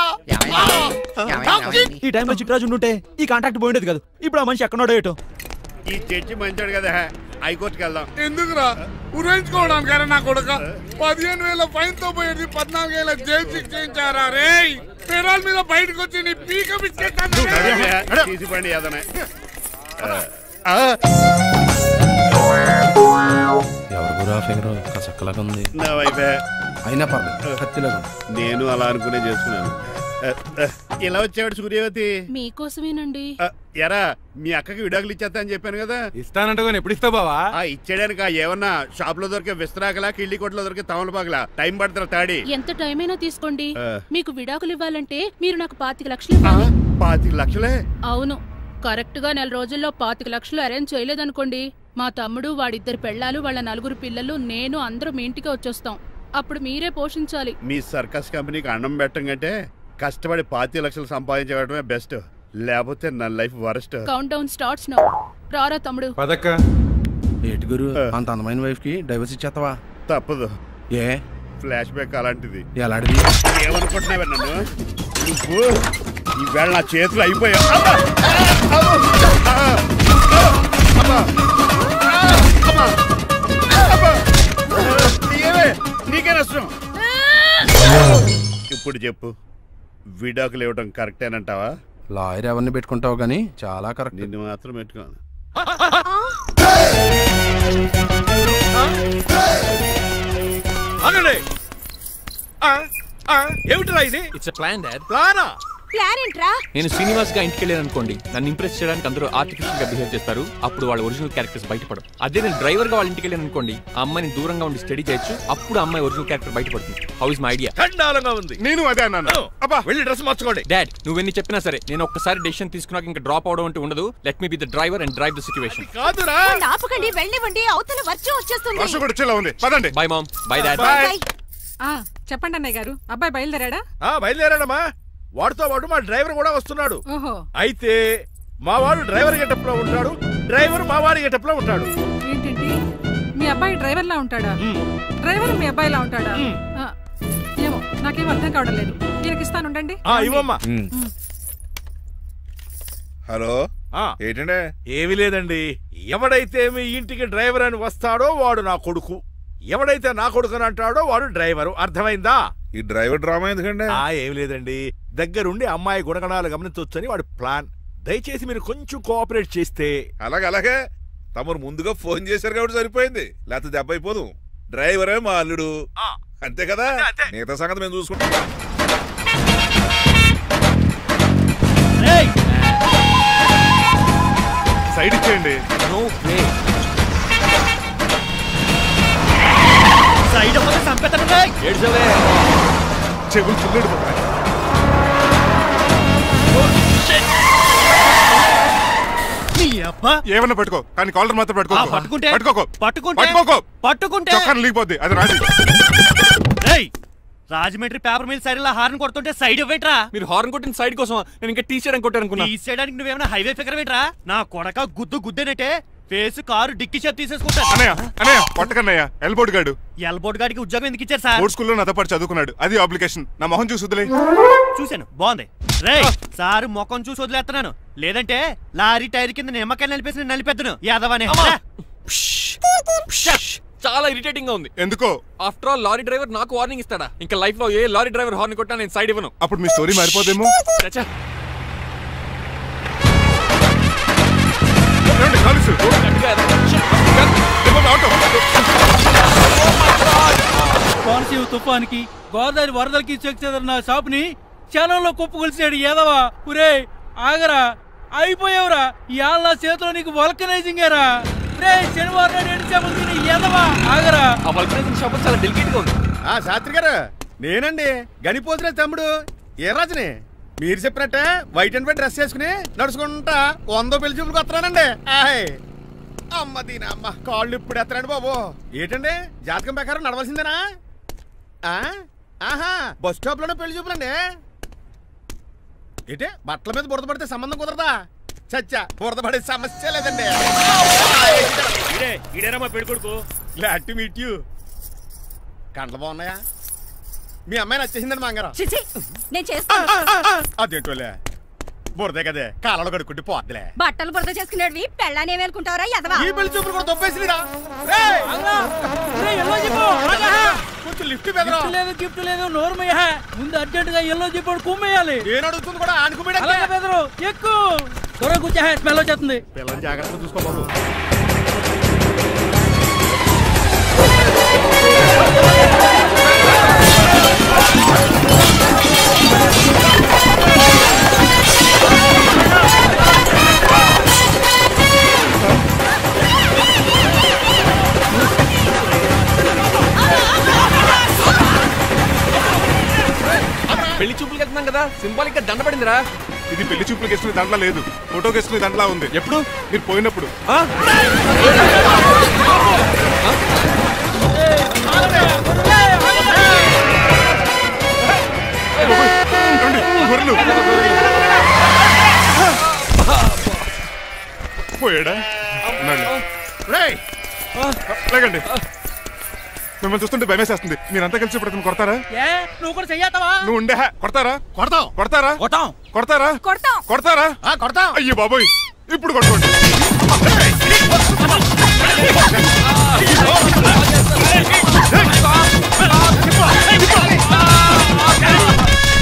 Speaker 11: ఈ టైంలో చిట్రాజు ఉంటే ఈ కాంట్రాక్ట్ పోయిండేది కాదు. ఇప్పుడు ఆ మనిషి ఎక్కడో ఏటో.
Speaker 4: ఈ చర్చి మంచాడు కదా, హైకోర్టుకి వెళ్దాం.
Speaker 16: ఎందుకురా ఉరేంచుకోవడానికి? నా కొడుక 15,000 ఫైన్ తో పోయేది 14 ఏళ్ళ జైలు శిక్ష చేయించారా రే? పెరాల మీద బయటకు వచ్చి నీ పీక
Speaker 4: తీసిపండి ఏదన్నా.
Speaker 17: ఎవరు ఫింగర్ చక్కలాగా ఉంది.
Speaker 4: నా వైపే
Speaker 17: అయినా పర్లేదు, కత్తిలాగా.
Speaker 4: నేను అలా అనుకునే చేసుకున్నాను. ఇలా వచ్చాడు సూర్యవతి.
Speaker 18: మీకోసమేనండి.
Speaker 4: ఎరా మీ అక్కకి విడాకులు ఇచ్చేస్తా అని చెప్పాను కదా.
Speaker 9: ఇస్తానంట ఎప్పుడు ఇస్తావు బావా?
Speaker 4: ఇచ్చేయడానికి ఏమన్నా షాప్ లో దొరికే విస్తరాకలా, కిళ్ళి కొట్లో దొరికే తమలపాకలా టైం పడుతున్నా తాడి.
Speaker 18: ఎంత టైం అయినా తీసుకోండి. మీకు విడాకులు ఇవ్వాలంటే మీరు నాకు 25 లక్షలు ఇవ్వాలి.
Speaker 4: 25 లక్షలే?
Speaker 18: అవును. కరెక్ట్ గా 4 రోజుల్లో 25 లక్షలు అరేంజ్ చేయలేదనుకోండి, మా తమ్ముడు, వాడిద్దరు పెళ్ళాలు, వాళ్ళ 4 పిల్లలు, నేను అందరూ మీ ఇంటికి వచ్చేస్తాం. అప్పుడు మీరే పోషించాలి.
Speaker 4: మీ సర్కస్ కంపెనీకి అన్నం పెట్టం కంటే కష్టపడి 25 లక్షలు సంపాదించడమే బెస్ట్. లేకపోతే నా life worst.
Speaker 18: Count down starts now. రారా తమ్ముడు.
Speaker 17: పదక్క. ఏటి గురు, అంత అందమైన వైఫ్ కి డైవర్స్ ఇచ్చేస్తావా?
Speaker 4: తప్పదు.
Speaker 17: ఏ
Speaker 4: ఫ్లాష్ బ్యాక్ అలాంటిది.
Speaker 17: ఎలాంటిది?
Speaker 4: ఏమనుకుంటున్నావా నన్ను? నువ్వు ఈవేళ నా చేతులు అయిపోయా. నీకే నష్టం. ఇప్పుడు చెప్పు, విడాకులు ఇవ్వడం కరెక్టేనంటావా?
Speaker 17: లాయర్ ఎవరిని పెట్టుకుంటావు గానీ చాలా కరెక్ట్.
Speaker 4: నిన్ను మాత్రం పెట్టుకోను.
Speaker 2: ఏమిట్రా ఇది?
Speaker 8: It's a plan dad.
Speaker 2: ప్లానా?
Speaker 3: ప్లాన్ ఏంట్రా?
Speaker 8: నేను శ్రీనివాస్ గా ఇంటికి వెళ్ళాను అనుకోండి, నన్ను ఇంప్రెస్ చేయడానికి అందరూ ఆర్టిఫిషియల్ గా బిహేవ్ చేస్తారు. అప్పుడు వాళ్ళ ఒరిజినల్ క్యారెక్టర్స్ బయటపడవు. అదే నేను డ్రైవర్ గా వాళ్ళ ఇంటికి వెళ్ళాను అనుకోండి, ఆ అమ్మాయిని దూరంగా ఉండి స్టడీ చేయొచ్చు. అప్పుడు అమ్మాయి ఒరిజినల్ క్యారెక్టర్ బయటపడుతుంది. How is my idea?
Speaker 2: చండాలంగా ఉంది.
Speaker 5: నేను అదే అన్నాను.
Speaker 2: అబ్బా వెళ్ళి డ్రెస్ మార్చుకోండి.
Speaker 8: డాడ్ నువ్వెన్ని చెప్పినా సరే, నేను ఒక్కసారి డెసిషన్ తీసుకున్నాక ఇంకా డ్రాప్ అవడం అంటూ ఉండదు. Let me be the driver and drive the situation.
Speaker 2: కాదురా,
Speaker 3: ఆపకండి, వెళ్ళనివ్వండి. అవతల వర్షం వచ్చేస్తుంది.
Speaker 5: వర్షం కూడా వచ్చేలా ఉంది. పదండి.
Speaker 8: Bye mom. Bye dad.
Speaker 15: చెప్పండి అన్నయ్య గారు, అబ్బాయి బయలుదేరాడా?
Speaker 2: బయలుదేరాడమ్మా. వాడితో పాటు మా డ్రైవర్ కూడా వస్తున్నాడు.
Speaker 15: ఓహో.
Speaker 2: అయితే మా వాడు డ్రైవర్ గెటప్ లో ఉంటాడు, డ్రైవర్ మా వాడి గెటప్ లో ఉంటాడు.
Speaker 15: ఏంటండి, మీ అబ్బాయి డ్రైవర్ లా ఉంటాడా? డ్రైవర్ మీ అబ్బాయిలా ఉంటాడా? ఏమో నాకేం అర్థం కావడం లేదు. ఈయనకి ఇస్తాను, ఉండండి.
Speaker 2: ఇవ్వమ్మా.
Speaker 12: హలో, ఏంటండి?
Speaker 2: ఏమీ లేదండి. ఎవడైతే మీ ఇంటికి డ్రైవర్ అని వస్తాడో వాడు నా కొడుకు, ఎవడైతే నా కొడుకు అని అంటాడో వాడు డ్రైవరు. అర్థమైందా?
Speaker 12: ఈ డ్రైవర్ డ్రామా ఎందుకండి?
Speaker 2: ఏమి లేదండి, దగ్గరుండి అమ్మాయి గుణగణాలు గమనించొచ్చని వాడి ప్లాన్. దయచేసి మీరు కొంచెం కోఆపరేట్ చేస్తే.
Speaker 12: అలాగే తమరు ముందుగా ఫోన్ చేశారు కాబట్టి సరిపోయింది, లేకపోతే దెబ్బ అయిపోదు. డ్రైవరే మా అల్లుడు, అంతే కదా. మిగతా సంగతి మేము చూసుకుంటాం.
Speaker 5: సైడ్ ఇచ్చేయండి.
Speaker 11: సైడ్ అవ్వక సంపెత్తనుగా
Speaker 5: ఏడ్చలే. చెవులు చిల్లుడు పోతాయి. ఏమన్నా పట్టుకో, కానీ కాలర్ మాత్రం
Speaker 11: పట్టుకుంటే
Speaker 5: చొక్కాను లీగిపోద్ది. అది రాదు.
Speaker 11: రాజమండ్రి పేపర్ మీద సైడ్ హార్న్ కొడుతుంటే సైడ్ ఇవ్వేట్రా?
Speaker 8: మీరు హార్న్ కొట్టిన సైడ్ కోసం నేను ఇంకా టీ చేయడానికి కొట్టారనుకున్నా.
Speaker 11: టీ చేయడానికి నువ్వేమైనా హైవే ఫిగర్ వేట్రా? నా కొడక గుద్దేనంటే ఫేస్ కారు డిక్కి షేప్ తీసేసుకుంటాను.
Speaker 5: అన్నయ్య కొట్టకన్నయ్య. ఎల్బోర్డ్ గాడు.
Speaker 11: ఎల్బోర్డ్ గాడికి ఉద్యోగం ఎందుకు ఇచ్చారు సార్?
Speaker 5: బోర్డ్ స్కూల్లో నాతో పాటు చదువుకున్నాడు. అది అప్లికేషన్. నా మొహం చూసి వదిలే.
Speaker 11: చూశాను, బాగుంది. రే సారు మొఖం చూసి వదిలేస్తున్నాను, లేదంటే లారీ టైర్ కింద నిమ్మకాయ నలిపేసి నలిపెద్దను యాదవనే.
Speaker 8: చాలా ఇరిటేటింగ్ గా ఉంది.
Speaker 5: ఎందుకో?
Speaker 8: ఆఫ్టర్ ఆల్ లారీ డ్రైవర్ నాకు వార్నింగ్ ఇస్తాడా? ఇంకా లైఫ్ లో ఏ లారీ డ్రైవర్ హార్న్ కొట్టా నేను సైడ్ ఇవ్వను.
Speaker 5: అప్పుడు మీ స్టోరీ మారిపోదేమో.
Speaker 19: కోనసీమ తుఫానికి గోదావరి వరదలకి చెక్ చెదరిన షాపుని క్షణంలో కుప్పకొలిసాడు ఏదవా. ఒరే ఆగరా, అయిపోయావురా. ఇవాళ నా చేతిలో నీకు వల్కనైజింగ్ ఏరా. రే శనివారం నాడు ఎండు చేపలు తిని ఏదవా ఆగరా.
Speaker 8: ఆ వల్కనైజింగ్ షాప్ చాలా డెలికేట్ గా ఉంది.
Speaker 9: శాస్త్రి గారు నేనండి గనిపోతున్న తమ్ముడు ఏ రాజుని. మీరు చెప్పినట్టే వైట్ అండ్ వైట్ డ్రెస్ వేసుకుని నడుచుకుంటా 100 పెళ్లి చూపులకు వస్తున్నానండి. అమ్మ దీని అమ్మ కాళ్ళు ఇప్పుడు ఎత్తరండి బాబు. ఏంటండి జాతకం ప్రకారం నడవలసిందేనా? ఆహా బస్ స్టాప్ లోనే పెళ్లి చూపులండి. ఏంటి బట్టల మీద బురద పడితే సంబంధం కుదరదా? చచ్చా బురద పడే సమస్య లేదండి.
Speaker 11: ఇదేనా మా పెళ్లి కొడుకు?
Speaker 9: Glad to meet you. కండ్లు బాగున్నాయా? మీ అమ్మాయి నచ్చేసిందండి మాంగారం.
Speaker 20: నేను చేస్తాను.
Speaker 9: అదేంటోలే బురదే కదే కాలంలో కడుక్కుంటే పోద్దులే.
Speaker 20: బట్టలు బురద చేసుకునేవి పెళ్ళానే వేలుకుంటావరా ఎదవా?
Speaker 9: ఈ పెళ్లి చూపులు కూడా దొబ్బేసిరా. కొంచెం లిఫ్ట్
Speaker 19: లేదు గిఫ్ట్ లేదు నోర్మయ్య. ముందు అర్జెంట్ గా ఎల్లో చెప్పాడు కుమ్మేయాలి.
Speaker 9: నేను అడుగుతుంది కూడా ఆనుకుమేడా
Speaker 19: బెదరు ఎక్కువ త్వరగా కూర్చో. స్మెల్ వచ్చేస్తుంది.
Speaker 9: పిల్లలు జాగ్రత్తగా చూసుకో బాబు.
Speaker 8: పెళ్లి చూపులకి వెళ్తున్నాం కదా, సింబాలిక్ గా దండ పడిందిరా.
Speaker 5: ఇది పెళ్లి చూపులకు వేసుకునే దండలా లేదు, ఫోటోకి వేసుకునే దండలా ఉంది.
Speaker 8: ఎప్పుడు?
Speaker 5: మీరు పోయినప్పుడు. పోయాడా? లేకండి, మిమ్మల్ని చూస్తుంటే భయమేసేస్తుంది. మీరంతా కలిసి ఇప్పుడు అతను కొడతారా?
Speaker 19: నువ్వు కూడా చెయ్యతావా?
Speaker 5: నువ్వు ఉండే కొడతారా?
Speaker 9: కొడతాం.
Speaker 5: కొడతారా?
Speaker 9: కొడతాం.
Speaker 5: కొడతారా?
Speaker 20: కొడతాం.
Speaker 5: కొడతారా?
Speaker 9: కొడతాం.
Speaker 5: అయ్యో బాబోయ్, ఇప్పుడు కొట్టుకోండి.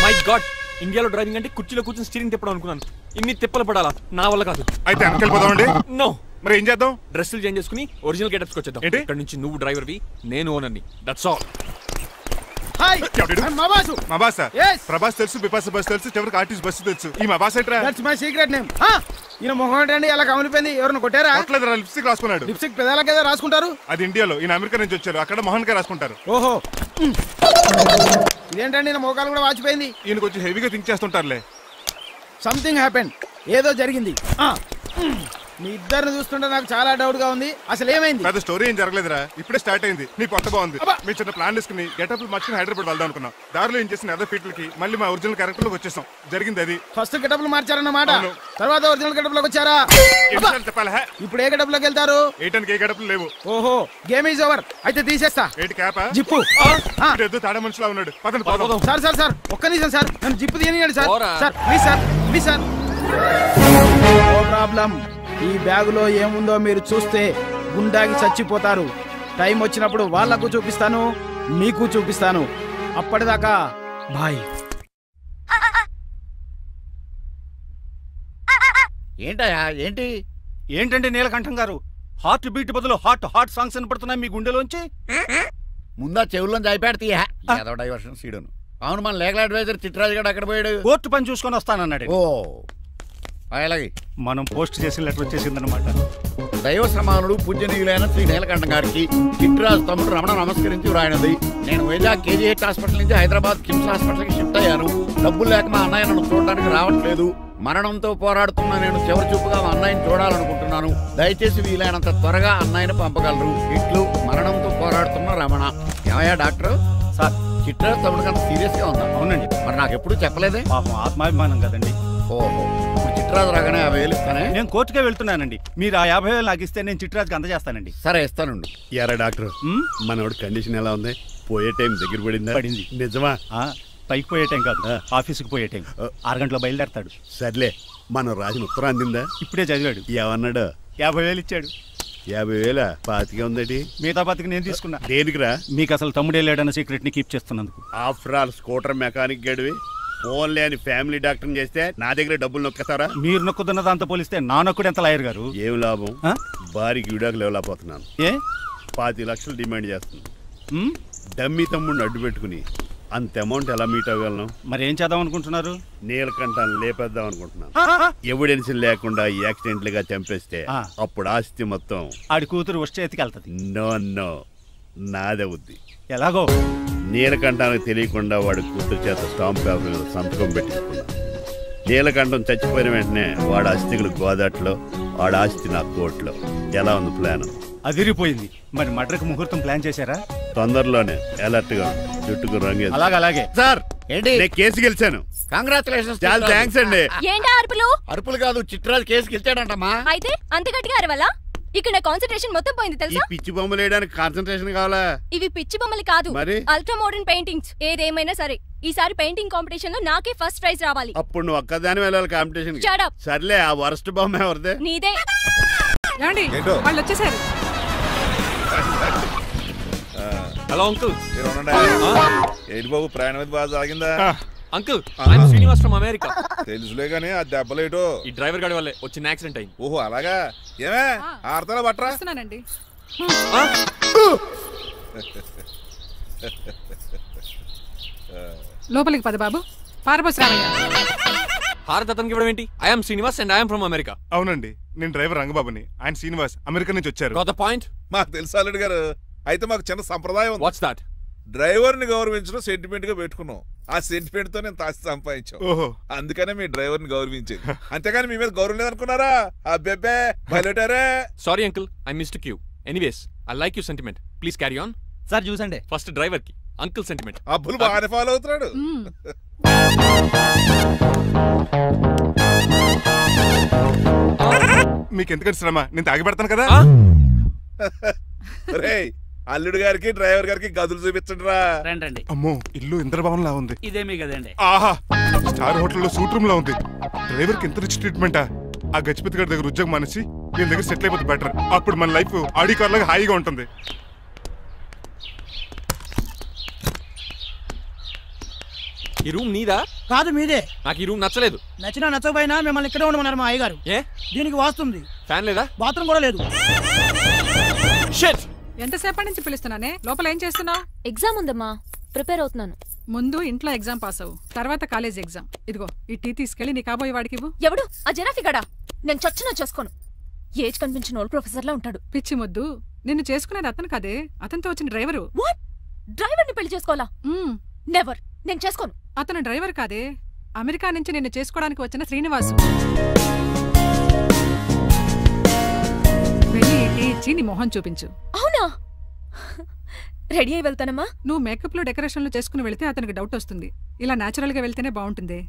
Speaker 8: మై గాడ్, ఇండియాలో డ్రైవింగ్ అంటే కుర్చీలో కూర్చొని స్టీరింగ్ తిప్పడం అనుకున్నాను. ఇన్ని తిప్పలు పడాలా? నా వల్ల కాదు.
Speaker 5: అయితే వెనకెళ్ళిపోదామండి.
Speaker 8: నో.
Speaker 5: మరి ఏం చేద్దాం?
Speaker 8: డ్రెస్సులు చేంజ్ చేసుకుని ఒరిజినల్ గెటప్స్కి వచ్చేద్దాం. ఇక్కడ నుంచి నువ్వు డ్రైవర్వి, నేను ఓనర్ని. That's all.
Speaker 5: మా బాస్ ప్రభాస్ తెలుసు, బిపాస బస్ తెలుసు, చివరికి ఆర్టిస్ట్ బస్సు తెలుసు. ఈ మా బాస్ ఏంట్రా?
Speaker 6: That's my secret name. ఈయన మొహం ఏంటండి ఎలా కమిలిపోయింది? ఎవరిని కొట్టారా?
Speaker 5: కొట్టలేదురా, లిప్స్టిక్ రాసుకున్నాడు.
Speaker 6: లిప్స్టిక్ పెదాల కదా రాసుకుంటారు?
Speaker 5: అది ఇండియాలో, ఈయన అమెరికా నుంచి వచ్చారు, అక్కడ మోహన్ గారు రాసుకుంటారు.
Speaker 6: ఓహో, ఇదేంటండి ఈయన మోకాలు కూడా వాచిపోయింది.
Speaker 5: ఈయన కొంచెం హెవీగా థింక్ చేస్తుంటారులే.
Speaker 6: సంథింగ్ హ్యాపెన్, ఏదో జరిగింది. మీ ఇద్దరిని చూస్తుంటే నాకు చాలా డౌట్ గా ఉంది. అసలు ఏమైంది?
Speaker 5: పెద్ద స్టోరీ ఏం జరగలేదురా, ఇప్పుడే స్టార్ట్ అయింది. నీ కొత్త బాగుంది. మీ చిన్న ప్లాన్ తీసుకుని గెటప్ మార్చుకుని హైదరాబాద్ వెళ్దాం అనుకున్నాం. దారిలో ఏం చేసిన అదర్ ఫీట్లకి మళ్ళీ మా ఒరిజినల్ క్యారెక్టర్ లోకి వచ్చేసాం. జరిగింది అది.
Speaker 6: ఫస్ట్ గెటప్లు మార్చారన్నమాట, తర్వాత ఒరిజినల్ గెటప్ లోకి వచ్చారా?
Speaker 5: చెప్పాలా?
Speaker 6: ఇప్పుడు ఏ గెటప్ లోకి వెళ్తారు?
Speaker 5: ఏ గెటప్లు లేవు.
Speaker 6: ఓహో, గేమ్ ఈజ్ ఓవర్. అయితే తీసేస్తా.
Speaker 5: ఏంటి క్యాపా?
Speaker 6: జిప్పు.
Speaker 5: తాడా మనిషిలా ఉన్నాడు. పదండి పోదాం.
Speaker 6: సార్ సార్ సార్ ఒక్క నిమిషం సార్, నన్ను జిప్పు తీయనియండి sir. Sir please sir, please sir. No problem. ఈ బ్యాగులో ఏముందో మీరు చూస్తే గుండాకి చచ్చిపోతారు. టైం వచ్చినప్పుడు వాళ్లకు చూపిస్తాను, మీకు చూపిస్తాను. అప్పటిదాకా బాయ్.
Speaker 4: ఏంటయ్యా ఏంటి?
Speaker 6: ఏంటంటే నీలకంఠం గారు, హార్ట్ బీట్ బదులు హాట్ సాంగ్స్ వినపడుతున్నాయి మీ గుండెలోంచి.
Speaker 4: ముందా చెవుల్లో జాయిపెడతీయా ఏదో డైవర్షన్ సీడును. అవును, మన లీగల్ అడ్వైజర్ చిట్రాజు గారు అక్కడ పోయాడు.
Speaker 6: కోర్టు పని చూసుకొని వస్తానన్నాడు.
Speaker 4: ఓ అలాగే,
Speaker 6: మనం పోస్ట్ చేసిన లెటర్ వచ్చేసిందనమాట.
Speaker 4: దైవ సమానుడు పూజనీయులైన శ్రీ నీలకంఠం గారికి చిట్రాజు తమ్ముడు రమణ నమస్కరించి వ్రాయినది. నేను వైజాగ్ KGH హాస్పిటల్ నుంచి హైదరాబాద్ కిమ్స్ హాస్పిటల్కి షిఫ్ట్ అయ్యాను. డబ్బులు లేక మా అన్నయ్య నన్ను చూడడానికి రావట్లేదు. మరణంతో పోరాడుతున్న నేను చివరి చూపుగా మా అన్నయ్యని చూడాలనుకుంటున్నాను. దయచేసి వీలైనంత త్వరగా అన్నయ్యని పంపగలరు. ఇట్లు మరణంతో పోరాడుతున్న రమణ. ఏమయ్యా డాక్టర్?
Speaker 6: సార్,
Speaker 4: చిట్రాజు తమ్ముడు కన్నా సీరియస్ గా ఉందా?
Speaker 6: అవునండి.
Speaker 4: మరి నాకు ఎప్పుడు చెప్పలేదే?
Speaker 6: పాపం ఆత్మాభిమానం కదండి.
Speaker 4: ఓహో, చిట్రాజు రాగానే 50,000 ఇస్తానే.
Speaker 6: నేను కోర్టుకే వెళ్తున్నానండి. మీరు ఆ 50,000 నాకు ఇస్తే నేను చిట్రాజుకి అందజేస్తానండి.
Speaker 4: సరే ఇస్తానండి.
Speaker 21: ఎరా డాక్టర్, మనోడి కండిషన్ ఎలా ఉంది? పోయే టైం దగ్గర
Speaker 6: పడింది.
Speaker 21: నిజమా?
Speaker 6: పైకి పోయే టైం కాదు, ఆఫీస్కి పోయే టైం. 6 గంటలో బయలుదేరతాడు.
Speaker 21: సర్లే, మనం రాసిన ఉత్తరం అందిందా?
Speaker 6: ఇప్పుడే చదివాడు.
Speaker 21: ఏమన్నాడు?
Speaker 6: 50,000 ఇచ్చాడు.
Speaker 21: 50,000 పాతికే ఉందటి.
Speaker 11: మిగతా పాతికి నేను తీసుకున్నా.
Speaker 21: దేనికిరా?
Speaker 11: మీకు అసలు తమ్ముడే లేడన్న సీక్రెట్ ని కీప్ చేస్తున్నందుకు.
Speaker 21: ఆఫ్టర్ ఆల్ స్కూటర్ మెకానిక్ గడివి ఫోన్ లేని ఫ్యామిలీ డాక్టర్ చేస్తే నా దగ్గర డబ్బులు నొక్కుతారా?
Speaker 11: మీరు నొక్కుతున్న దాంతో పోలిస్తే నా నొక్కుడు ఎంత లాయర్ గారు?
Speaker 21: ఏం లాభం? భారీకి విడాకులు ఇవ్వలేకపోతున్నాను.
Speaker 11: ఏ
Speaker 21: 5 లక్షలు డిమాండ్ చేస్తుంది. డమ్మీ తమ్ముడిని అడ్డు పెట్టుకుని అంత అమౌంట్ ఎలా మీట్ అవ్వగలను?
Speaker 11: మరి ఏం చేద్దాం అనుకుంటున్నారు?
Speaker 21: నీలకంఠాన్ని లేపేద్దాం అనుకుంటున్నాను. ఎవిడెన్స్ లేకుండా యాక్సిడెంట్ గా చంపేస్తే అప్పుడు ఆస్తి మొత్తం
Speaker 11: ఆడి కూతురు వచ్చే ఎత్తికెళ్తది.
Speaker 21: No no, నాదవుద్ది.
Speaker 11: ఎలాగో?
Speaker 21: నీలకంఠానికి తెలియకుండా వాడి కూతురు చేత స్టాంప్ పేపర్ మీద సంతకం పెట్టించుకున్నా. నీలకంఠం చచ్చిపోయిన వెంటనే వాడి ఆస్తికులు గోదాట్లో, వాడి ఆస్తి నా కోర్టులో. ఎలా ఉంది ప్లాన్?
Speaker 11: అదిరిపోయింది. మరి మర్డర్కి ముహూర్తం ప్లాన్ చేశారా?
Speaker 21: తొందరలోనే. అలర్ట్ గా జుట్టుకు రంగే.
Speaker 11: అలాగే
Speaker 4: సార్ ఏంటి?
Speaker 21: నేను కేసు గెలిచాను.
Speaker 4: కంగ్రాచులేషన్స్.
Speaker 21: చాలా థ్యాంక్స్ అండి.
Speaker 14: ఏంటా అరుపులు?
Speaker 4: అరుపులు కాదు, చిట్రాజు కేసు గెలిచాడంటమ్మా.
Speaker 14: అయితే అంత గట్టిగా అరవాలా? ఇక్కడ నా కాన్సంట్రేషన్ మొత్తం పోయింది
Speaker 21: ఈ
Speaker 14: తెలుసా?
Speaker 21: పిచ్చి బొమ్మలు వేయడానికి కాన్సంట్రేషన్ కావాలా?
Speaker 14: ఇవి పిచ్చి బొమ్మలు కాదు,
Speaker 21: మరి
Speaker 14: అల్ట్రా మోడర్న్ పెయింటింగ్స్. ఏదేమైనా సరే ఈసారి పెయింటింగ్ కాంపిటీషన్ లో నాకే ఫస్ట్ ప్రైజ్ రావాలి.
Speaker 21: అప్పుడు నువ్వు ఒక్కదాని వెళ్ళాలి కాంపిటీషన్.
Speaker 14: Shut up.
Speaker 21: సర్లే, ఆ వరస్ట్ బొమ్మ ఎవరిదే?
Speaker 14: నీదే.
Speaker 15: వాళ్ళు వచ్చేసారు.
Speaker 8: Hello uncle.
Speaker 12: ఏంటి బాబు, ప్రయాణం అయితే బాగా సాగిందా?
Speaker 8: Uncle, I'm Srinivas from America.
Speaker 12: తెలుసులే గానీ ఆ దెబ్బలేటో
Speaker 8: ఈ డ్రైవర్ గాడి వల్లే వచ్చిన యాక్సిడెంట్ అయింది.
Speaker 12: ఓహో అలాగా. ఏమే ఆడతారా బట్రా?
Speaker 15: లోపలికి పద బాబు. పారబోస్ రామయ్య.
Speaker 8: హారత్ అతనికి ఇవ్వడం ఏంటి? I'm Srinivas and I'm from America.
Speaker 5: అవునండి, నేను డ్రైవర్ రంగబాబుని. ఆయన శ్రీనివాస్ అమెరికా నుంచి వచ్చారు.
Speaker 8: గోత పాయింట్.
Speaker 12: మాకు తెలుసు అల్లుడు గారు. అయితే మాకు చిన్న సంప్రదాయం ఉంది.
Speaker 8: What's that?
Speaker 12: డ్రైవర్ ని గౌరవించడం సెంటిమెంట్ గా పెట్టుకున్నాం. ఆ సెంటిమెంట్ తో నేను తాసి సంపాదించాం.
Speaker 5: ఓహో,
Speaker 12: అందుకనే మీ డ్రైవర్ ని గౌరవించేది. అంతేగాని మీ మీద గౌరవం లేదనుకున్నారా? అబ్బెబ్బే బయలుటారే.
Speaker 8: Sorry uncle, I mistake you. Anyways I like you sentiment. Please carry on.
Speaker 11: Sir చూసండి.
Speaker 8: ఫస్ట్ డ్రైవర్ కి అంకుల్ సెంటిమెంట్.
Speaker 12: అబ్బులు బాగానే ఫాలో అవుతున్నాడు.
Speaker 5: మీకు ఎందుకంటే శ్రమ, నేను తాగి పెడతాను కదా.
Speaker 12: రేయ్, అల్లుడు గారికి డ్రైవర్ గారికి గదులు చూపించండి రా.
Speaker 11: రండి.
Speaker 5: అమ్మో, ఇల్లు ఇంద్రభవన్ లా ఉంది.
Speaker 11: ఇదేమీ కదండి.
Speaker 5: ఆహా, స్టార్ హోటల్లో సూట్ రూమ్ లా ఉంది. డ్రైవర్ కి ఎంత రిచ్ ట్రీట్మెంటా. ఆ గజపతి గారి దగ్గర ఉద్యోగం మానేసి వీళ్ళ దగ్గర సెటిల్ అయిపోతే బెటర్. అప్పుడు మన లైఫ్ ఆడి కార్ లాగా హాయిగా ఉంటుంది.
Speaker 8: ఈ రూమ్ నీదా?
Speaker 6: కాదు, మీదే.
Speaker 8: నాకు ఈ రూమ్ నచ్చలేదు.
Speaker 6: నచ్చినా నచ్చకపోయినా మిమ్మల్ని ఇక్కడే ఉండమన్నారు మా అయ్యగారు.
Speaker 8: ఏ
Speaker 6: దీనికి వాస్తుంది.
Speaker 8: ఫ్యాన్ లేదా?
Speaker 6: బాత్రూమ్ కూడా లేదు.
Speaker 15: ఎంతసేపటి నుంచి పిలుస్తున్నానే? లోపల ఏం చేస్తున్నావు?
Speaker 14: ఎగ్జామ్ ఉందమ్మా, ప్రిపేర్ అవుతున్నాను.
Speaker 15: ముందు ఇంట్లో ఎగ్జామ్ పాస్ అవ్వు, తర్వాత కాలేజ్ ఎగ్జామ్. ఇదిగో ఈ టీ తీసుకెళ్లి నీ కాబోయే వాడికి ఇవ్వు.
Speaker 14: ఎవడు ఆ జరాఫీ గడా? నేను చచ్చినా చేసుకోను. ఏజ్ కనిపించిన ఓల్డ్ ప్రొఫెసర్ లా ఉంటాడు.
Speaker 15: పిచ్చి ముద్దు, నిన్ను చేసుకునేది అతను కాదే, అతనితో వచ్చిన డ్రైవరు.
Speaker 14: వాట్? డ్రైవర్ ని పెళ్లి చేసుకోవాలా? నెవర్, నేను చేసుకోను.
Speaker 15: అతను డ్రైవర్ కాదే, అమెరికా నుంచి నిన్ను చేసుకోవడానికి వచ్చిన శ్రీనివాసు. వెళ్ళి టీ ఇచ్చి నీ మొహం చూపించు.
Speaker 14: అవునా? రెడీ అయి వెళ్తానమ్మా.
Speaker 15: నువ్వు మేకప్ లో డెకరేషన్లు చేసుకుని వెళ్తే అతనికి డౌట్ వస్తుంది. ఇలా నేచురల్ గా వెళ్తేనే బాగుంటుంది.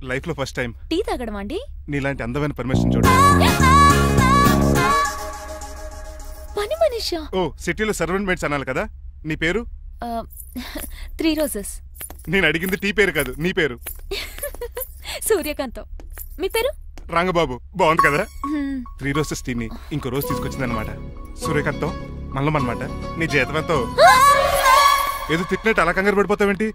Speaker 5: లైఫ్ లో ఫస్ట్ టైం
Speaker 14: టీ తాగడం అండి.
Speaker 5: నీలాంటి అందమైన పర్మిషన్ చూడు.
Speaker 14: పని మనిషా?
Speaker 5: ఓ, సిటీలో సర్వెంట్ మేట్స్ అనాలి కదా. నీ పేరు?
Speaker 14: 3 రోజెస్.
Speaker 5: నేను అడిగింది టీ పేరు కాదు, నీ పేరు.
Speaker 14: సూర్యకాంతం. మీ పేరు?
Speaker 5: రంగబాబు. బాగుంది కదా. 3 రోజెస్ టీని ఇంకో రోజు తీసుకొచ్చింది అనమాట. సూర్యకాంతం మల్లం అనమాట. నీ జీతం ఎంతో? ఏదో తిట్టినట్టు అలా కంగారు పడిపోతావేంటి?